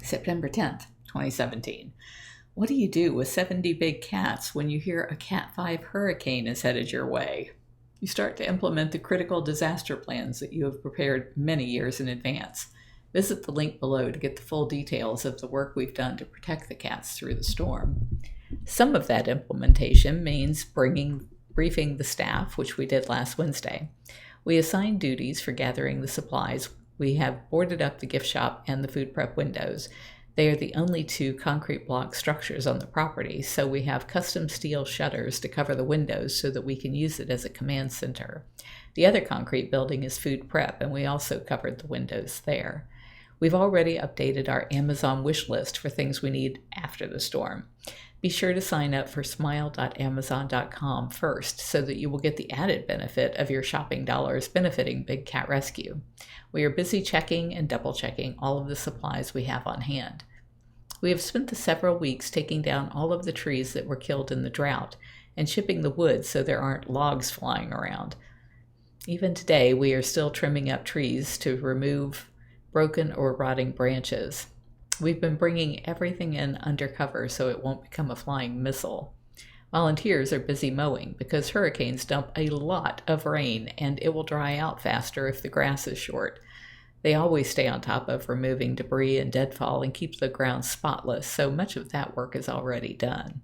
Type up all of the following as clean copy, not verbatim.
September 10th, 2017. What do you do with 70 big cats when you hear a Cat 5 hurricane is headed your way? You start to implement the critical disaster plans that you have prepared many years in advance. Visit the link below to get the full details of the work we've done to protect the cats through the storm. Some of that implementation means briefing the staff, which we did last Wednesday. We assigned duties for gathering the supplies. We have boarded up the gift shop and the food prep windows. They are the only two concrete block structures on the property, so we have custom steel shutters to cover the windows so that we can use it as a command center. The other concrete building is food prep, and we also covered the windows there. We've already updated our Amazon wish list for things we need after the storm. Be sure to sign up for smile.amazon.com first so that you will get the added benefit of your shopping dollars benefiting Big Cat Rescue. We are busy checking and double-checking all of the supplies we have on hand. We have spent the several weeks taking down all of the trees that were killed in the drought and chipping the wood so there aren't logs flying around. Even today, we are still trimming up trees to remove broken or rotting branches. We've been bringing everything in undercover so it won't become a flying missile. Volunteers are busy mowing because hurricanes dump a lot of rain and it will dry out faster if the grass is short. They always stay on top of removing debris and deadfall and keep the ground spotless, so much of that work is already done.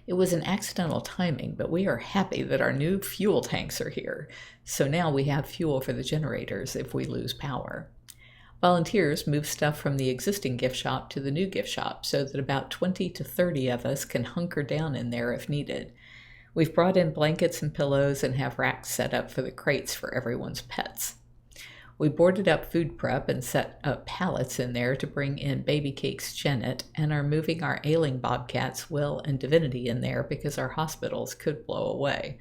It was an accidental timing, but we are happy that our new fuel tanks are here, so now we have fuel for the generators if we lose power. Volunteers move stuff from the existing gift shop to the new gift shop so that about 20 to 30 of us can hunker down in there if needed. We've brought in blankets and pillows and have racks set up for the crates for everyone's pets. We boarded up food prep and set up pallets in there to bring in Baby Cake's Janet and are moving our ailing bobcats Will and Divinity in there because our hospitals could blow away.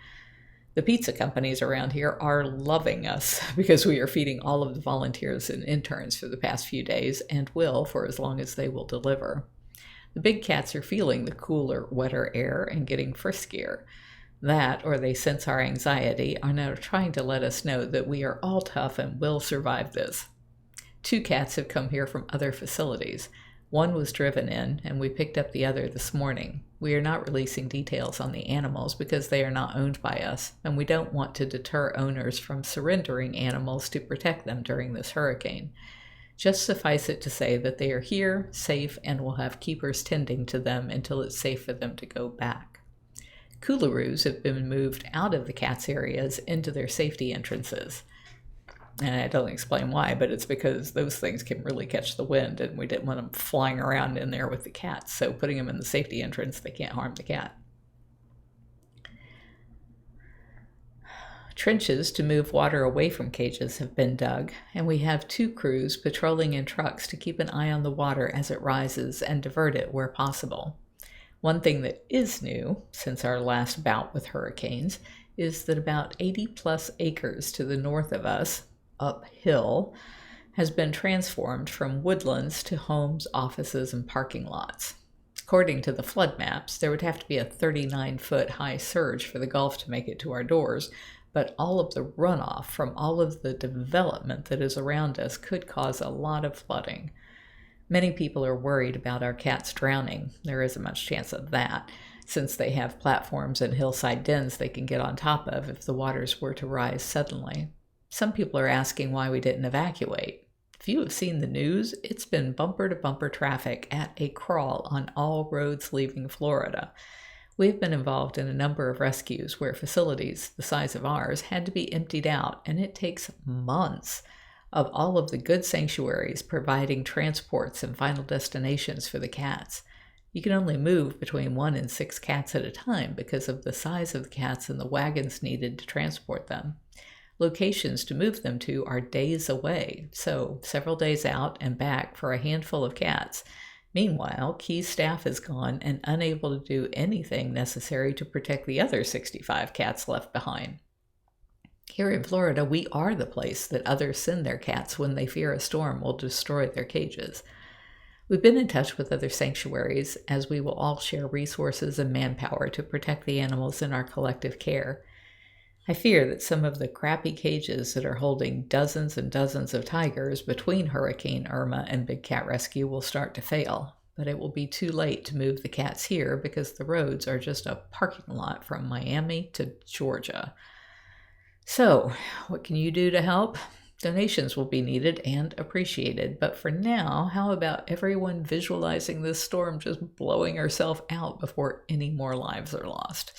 The pizza companies around here are loving us because we are feeding all of the volunteers and interns for the past few days and will for as long as they will deliver. The big cats are feeling the cooler, wetter air and getting friskier. That, or they sense our anxiety, are now trying to let us know that we are all tough and will survive this. 2 cats have come here from other facilities. One was driven in, and we picked up the other this morning. We are not releasing details on the animals because they are not owned by us, and we don't want to deter owners from surrendering animals to protect them during this hurricane. Just suffice it to say that they are here, safe, and will have keepers tending to them until it's safe for them to go back. Coolaroos have been moved out of the cats' areas into their safety entrances. And I don't explain why, but it's because those things can really catch the wind, and we didn't want them flying around in there with the cats. So putting them in the safety entrance, they can't harm the cat. Trenches to move water away from cages have been dug, and we have 2 crews patrolling in trucks to keep an eye on the water as it rises and divert it where possible. One thing that is new since our last bout with hurricanes is that about 80+ acres to the north of us, uphill, has been transformed from woodlands to homes, offices, and parking lots. According to the flood maps, there would have to be a 39-foot high surge for the Gulf to make it to our doors, but all of the runoff from all of the development that is around us could cause a lot of flooding. Many people are worried about our cats drowning. There isn't much chance of that, since they have platforms and hillside dens they can get on top of if the waters were to rise suddenly. Some people are asking why we didn't evacuate. If you have seen the news, it's been bumper-to-bumper traffic at a crawl on all roads leaving Florida. We've been involved in a number of rescues where facilities the size of ours had to be emptied out, and it takes months of all of the good sanctuaries providing transports and final destinations for the cats. You can only move between 1 and 6 cats at a time because of the size of the cats and the wagons needed to transport them. Locations to move them to are days away, so several days out and back for a handful of cats. Meanwhile, key staff is gone and unable to do anything necessary to protect the other 65 cats left behind. Here in Florida, we are the place that others send their cats when they fear a storm will destroy their cages. We've been in touch with other sanctuaries, as we will all share resources and manpower to protect the animals in our collective care. I fear that some of the crappy cages that are holding dozens and dozens of tigers between Hurricane Irma and Big Cat Rescue will start to fail, but it will be too late to move the cats here because the roads are just a parking lot from Miami to Georgia. So, what can you do to help? Donations will be needed and appreciated, but for now, how about everyone visualizing this storm just blowing herself out before any more lives are lost?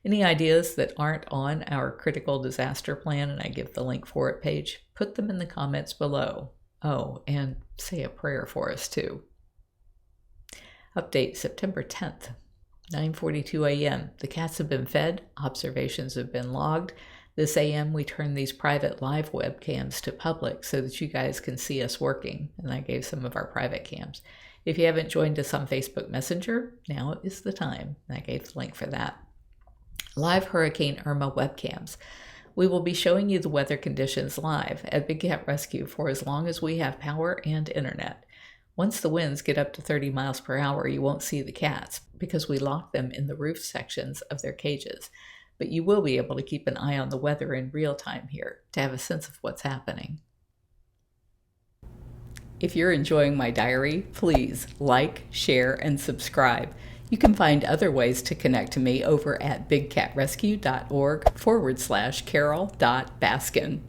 Any ideas that aren't on our critical disaster plan, and I give the link for it page, put them in the comments below. Oh, and say a prayer for us too. Update September 10th, 9:42 a.m. The cats have been fed, observations have been logged. This AM we turned these private live webcams to public so that you guys can see us working, and I gave some of our private cams. If you haven't joined us on Facebook Messenger, now is the time, and I gave the link for that. Live Hurricane Irma webcams. We will be showing you the weather conditions live at Big Cat Rescue for as long as we have power and internet. Once the winds get up to 30 miles per hour, you won't see the cats because we lock them in the roof sections of their cages. But you will be able to keep an eye on the weather in real time here to have a sense of what's happening. If you're enjoying my diary, please like, share, and subscribe. You can find other ways to connect to me over at bigcatrescue.org/Carole.Baskin.